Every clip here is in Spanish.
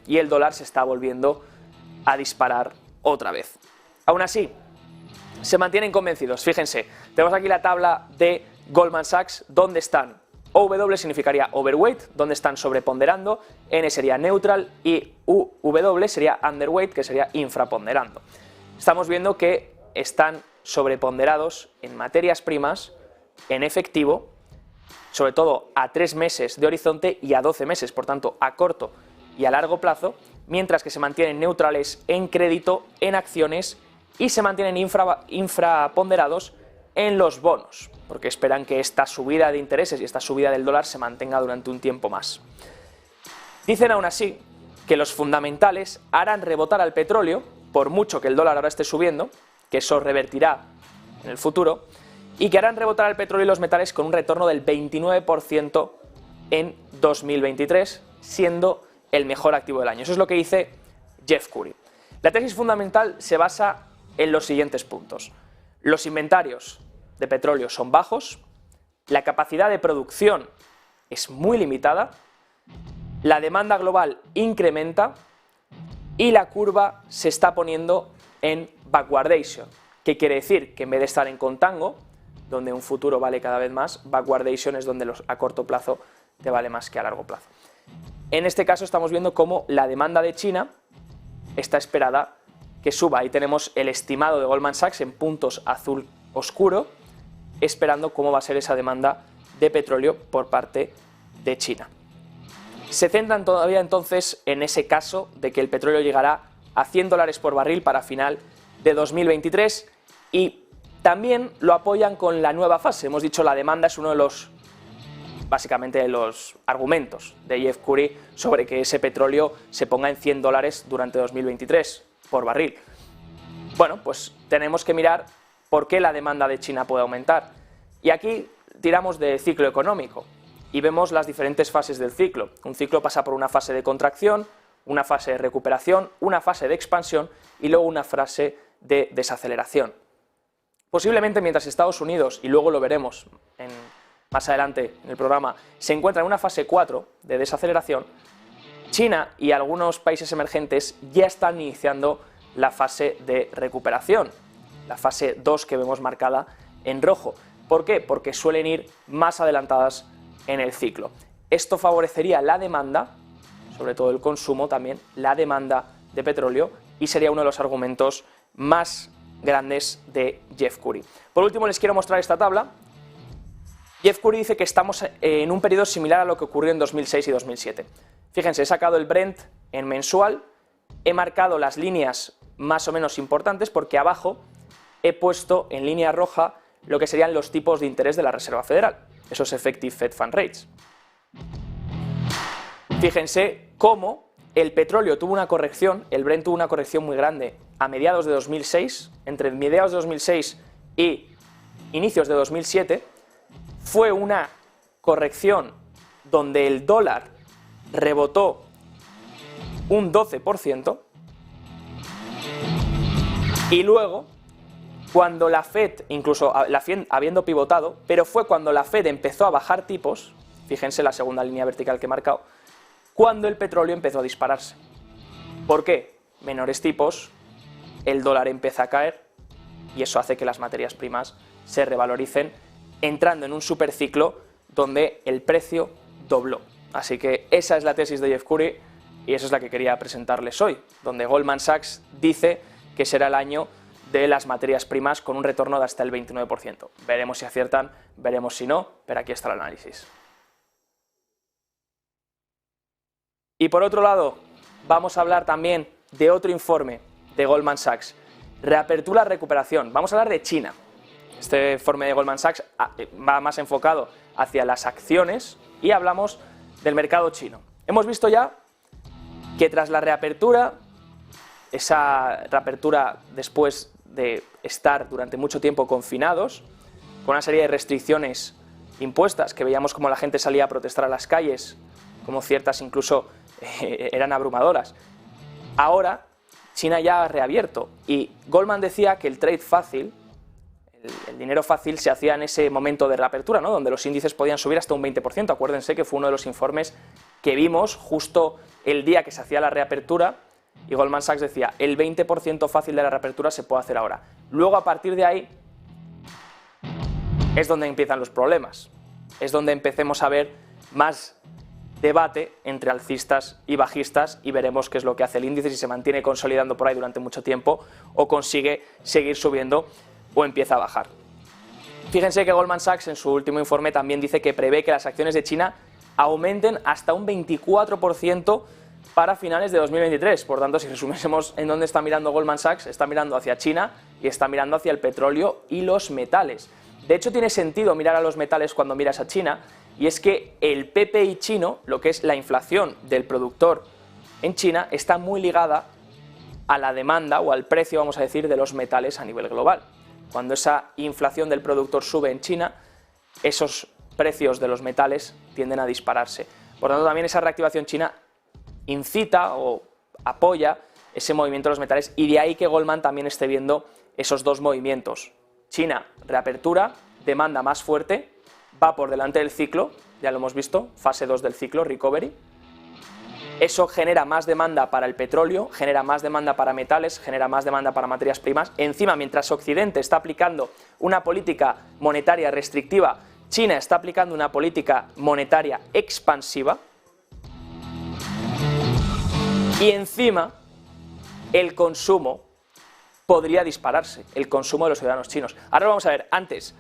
y el dólar se está volviendo a disparar otra vez. Aún así, se mantienen convencidos. Fíjense, tenemos aquí la tabla de Goldman Sachs, donde están. OW significaría overweight, donde están sobreponderando, N sería neutral y UW sería underweight, que sería infraponderando. Estamos viendo que están sobreponderados en materias primas, en efectivo, sobre todo a 3 meses de horizonte y a 12 meses, por tanto a corto y a largo plazo, mientras que se mantienen neutrales en crédito, en acciones y se mantienen infraponderados en los bonos, porque esperan que esta subida de intereses y esta subida del dólar se mantenga durante un tiempo más. Dicen aún así que los fundamentales harán rebotar al petróleo, por mucho que el dólar ahora esté subiendo, que eso revertirá en el futuro, y que harán rebotar al petróleo y los metales con un retorno del 29% en 2023, siendo el mejor activo del año. Eso es lo que dice Jeff Currie. La tesis fundamental se basa en los siguientes puntos. Los inventarios de petróleo son bajos, la capacidad de producción es muy limitada, la demanda global incrementa y la curva se está poniendo en backwardation, que quiere decir que en vez de estar en contango, donde un futuro vale cada vez más, backwardation es donde a corto plazo te vale más que a largo plazo. En este caso estamos viendo cómo la demanda de China está esperada que suba. Ahí tenemos el estimado de Goldman Sachs en puntos azul oscuro, esperando cómo va a ser esa demanda de petróleo por parte de China. Se centran todavía entonces en ese caso de que el petróleo llegará a $100 por barril para final de 2023 y también lo apoyan con la nueva fase. Hemos dicho la demanda es uno de los, básicamente, de los argumentos de Jeff Currie sobre que ese petróleo se ponga en $100 durante 2023 por barril. Bueno, pues tenemos que mirar por qué la demanda de China puede aumentar. Y aquí tiramos de ciclo económico y vemos las diferentes fases del ciclo. Un ciclo pasa por una fase de contracción, una fase de recuperación, una fase de expansión y luego una fase de desaceleración. Posiblemente mientras Estados Unidos, y luego lo veremos más adelante en el programa, se encuentra en una fase 4 de desaceleración, China y algunos países emergentes ya están iniciando la fase de recuperación, la fase 2 que vemos marcada en rojo. ¿Por qué? Porque suelen ir más adelantadas en el ciclo. Esto favorecería la demanda, sobre todo el consumo también, la demanda de petróleo, y sería uno de los argumentos más grandes de Jeff Currie. Por último, les quiero mostrar esta tabla. Jeff Currie dice que estamos en un periodo similar a lo que ocurrió en 2006 y 2007. Fíjense, he sacado el Brent en mensual, he marcado las líneas más o menos importantes porque abajo he puesto en línea roja lo que serían los tipos de interés de la Reserva Federal, esos effective Fed Fund Rates. Fíjense cómo el petróleo tuvo una corrección, el Brent tuvo una corrección muy grande a mediados de 2006, entre mediados de 2006 y inicios de 2007, fue una corrección donde el dólar rebotó un 12% y luego, cuando la Fed, incluso la Fed habiendo pivotado, pero fue cuando la Fed empezó a bajar tipos, fíjense la segunda línea vertical que he marcado, cuando el petróleo empezó a dispararse. ¿Por qué? Menores tipos, el dólar empieza a caer y eso hace que las materias primas se revaloricen, entrando en un superciclo donde el precio dobló. Así que esa es la tesis de Jeff Currie y esa es la que quería presentarles hoy, donde Goldman Sachs dice que será el año de las materias primas con un retorno de hasta el 29%. Veremos si aciertan, veremos si no, pero aquí está el análisis. Y por otro lado, vamos a hablar también de otro informe de Goldman Sachs, reapertura, recuperación. Vamos a hablar de China. Este informe de Goldman Sachs va más enfocado hacia las acciones y hablamos del mercado chino. Hemos visto ya que tras la reapertura, esa reapertura después de estar durante mucho tiempo confinados, con una serie de restricciones impuestas, que veíamos como la gente salía a protestar a las calles, como ciertas incluso eran abrumadoras. Ahora China ya ha reabierto y Goldman decía que el trade fácil, el dinero fácil, se hacía en ese momento de reapertura, ¿no? Donde los índices podían subir hasta un 20%. Acuérdense que fue uno de los informes que vimos justo el día que se hacía la reapertura, y Goldman Sachs decía, el 20% fácil de la reapertura se puede hacer ahora. Luego, a partir de ahí, es donde empiezan los problemas, es donde empecemos a ver más debate entre alcistas y bajistas y veremos qué es lo que hace el índice, si se mantiene consolidando por ahí durante mucho tiempo o consigue seguir subiendo o empieza a bajar. Fíjense que Goldman Sachs en su último informe también dice que prevé que las acciones de China aumenten hasta un 24% para finales de 2023. Por tanto, si resumiésemos en dónde está mirando Goldman Sachs, está mirando hacia China y está mirando hacia el petróleo y los metales. De hecho, tiene sentido mirar a los metales cuando miras a China, y es que el PPI chino, lo que es la inflación del productor en China, está muy ligada a la demanda o al precio, vamos a decir, de los metales a nivel global. Cuando esa inflación del productor sube en China, esos precios de los metales tienden a dispararse. Por tanto, también esa reactivación china incita o apoya ese movimiento de los metales, y de ahí que Goldman también esté viendo esos dos movimientos. China, reapertura, demanda más fuerte, va por delante del ciclo, ya lo hemos visto, fase 2 del ciclo, recovery. Eso genera más demanda para el petróleo, genera más demanda para metales, genera más demanda para materias primas. Encima, mientras Occidente está aplicando una política monetaria restrictiva, China está aplicando una política monetaria expansiva. Y encima, el consumo podría dispararse, el consumo de los ciudadanos chinos. Ahora lo vamos a ver. Antes,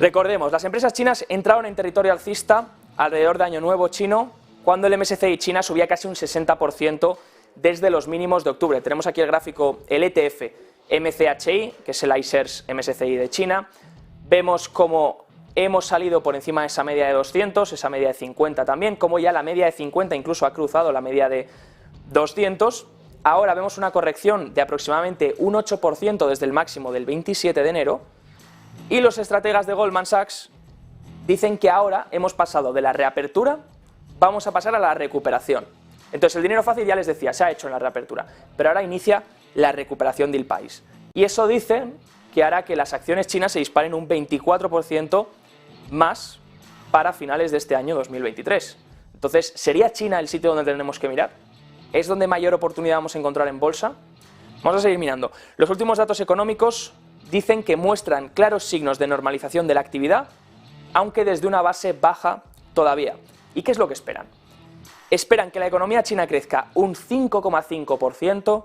recordemos, las empresas chinas entraron en territorio alcista alrededor de Año Nuevo chino, cuando el MSCI China subía casi un 60% desde los mínimos de octubre. Tenemos aquí el gráfico, el ETF MCHI, que es el iShares MSCI de China. Vemos cómo hemos salido por encima de esa media de 200, esa media de 50 también, como ya la media de 50 incluso ha cruzado la media de 200. Ahora vemos una corrección de aproximadamente un 8% desde el máximo del 27 de enero, y los estrategas de Goldman Sachs dicen que ahora hemos pasado de la reapertura, vamos a pasar a la recuperación. Entonces el dinero fácil, ya les decía, se ha hecho en la reapertura, pero ahora inicia la recuperación del país. Y eso dicen que hará que las acciones chinas se disparen un 24% más para finales de este año 2023. Entonces, ¿sería China el sitio donde tenemos que mirar? ¿Es donde mayor oportunidad vamos a encontrar en bolsa? Vamos a seguir mirando. Los últimos datos económicos dicen que muestran claros signos de normalización de la actividad, aunque desde una base baja todavía. ¿Y qué es lo que esperan? Esperan que la economía china crezca un 5,5%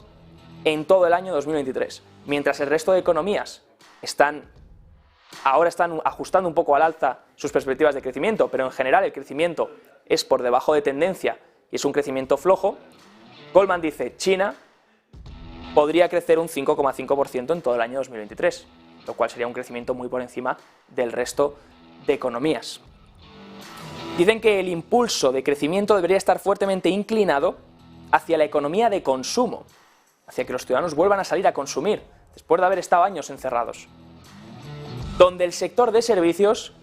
en todo el año 2023, mientras el resto de economías ahora están ajustando un poco al alza sus perspectivas de crecimiento, pero en general el crecimiento es por debajo de tendencia y es un crecimiento flojo. Goldman dice, China podría crecer un 5,5% en todo el año 2023, lo cual sería un crecimiento muy por encima del resto de economías. Dicen que el impulso de crecimiento debería estar fuertemente inclinado hacia la economía de consumo, hacia que los ciudadanos vuelvan a salir a consumir, después de haber estado años encerrados, donde el sector de servicios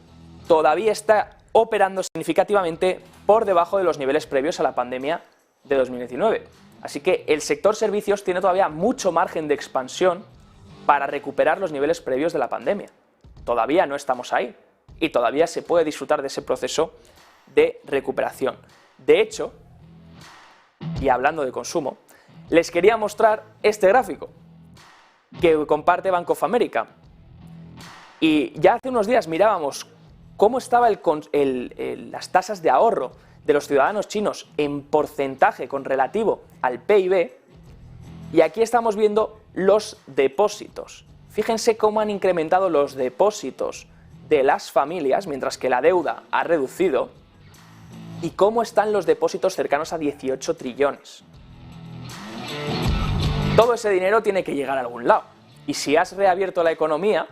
todavía está operando significativamente por debajo de los niveles previos a la pandemia de 2019. Así que el sector servicios tiene todavía mucho margen de expansión para recuperar los niveles previos de la pandemia. Todavía no estamos ahí y todavía se puede disfrutar de ese proceso de recuperación. De hecho, y hablando de consumo, les quería mostrar este gráfico que comparte Bank of America. Y ya hace unos días mirábamos cómo estaban las tasas de ahorro de los ciudadanos chinos en porcentaje con relativo al PIB, y aquí estamos viendo los depósitos. Fíjense cómo han incrementado los depósitos de las familias, mientras que la deuda ha reducido, y cómo están los depósitos cercanos a 18 trillones. Todo ese dinero tiene que llegar a algún lado, y si has reabierto la economía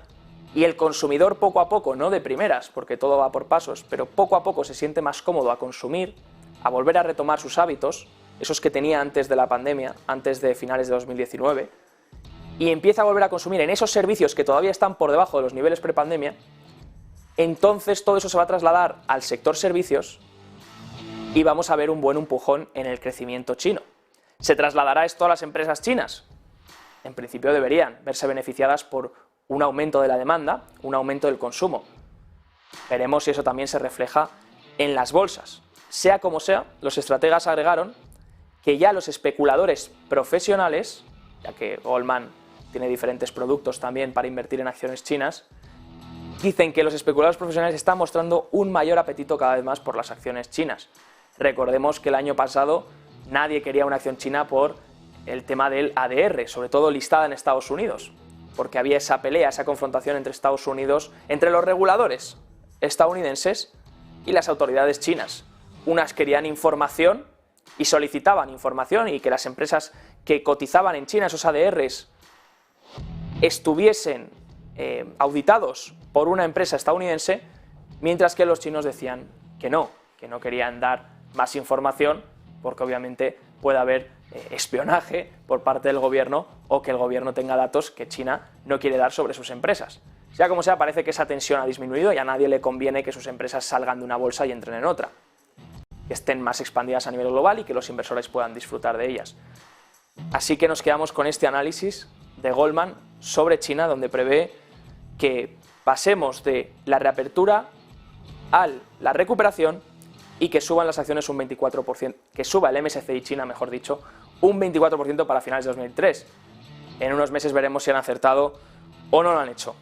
y el consumidor poco a poco, no de primeras, porque todo va por pasos, pero poco a poco se siente más cómodo a consumir, a volver a retomar sus hábitos, esos que tenía antes de la pandemia, antes de finales de 2019, y empieza a volver a consumir en esos servicios que todavía están por debajo de los niveles prepandemia, entonces todo eso se va a trasladar al sector servicios y vamos a ver un buen empujón en el crecimiento chino. ¿Se trasladará esto a las empresas chinas? En principio deberían verse beneficiadas por un aumento de la demanda, un aumento del consumo. Veremos si eso también se refleja en las bolsas. Sea como sea, los estrategas agregaron que ya los especuladores profesionales, ya que Goldman tiene diferentes productos también para invertir en acciones chinas, dicen que los especuladores profesionales están mostrando un mayor apetito cada vez más por las acciones chinas. Recordemos que el año pasado nadie quería una acción china por el tema del ADR, sobre todo listada en Estados Unidos, porque había esa pelea, esa confrontación entre Estados Unidos, entre los reguladores estadounidenses y las autoridades chinas. Unas querían información y solicitaban información y que las empresas que cotizaban en China, esos ADRs, estuviesen auditados por una empresa estadounidense, mientras que los chinos decían que no querían dar más información porque obviamente puede haber espionaje por parte del gobierno o que el gobierno tenga datos que China no quiere dar sobre sus empresas. Sea como sea, parece que esa tensión ha disminuido y a nadie le conviene que sus empresas salgan de una bolsa y entren en otra, que estén más expandidas a nivel global y que los inversores puedan disfrutar de ellas. Así que nos quedamos con este análisis de Goldman sobre China, donde prevé que pasemos de la reapertura a la recuperación y que suban las acciones un 24%, que suba el MSCI China, mejor dicho, un 24% para finales de 2003. En unos meses veremos si han acertado o no lo han hecho.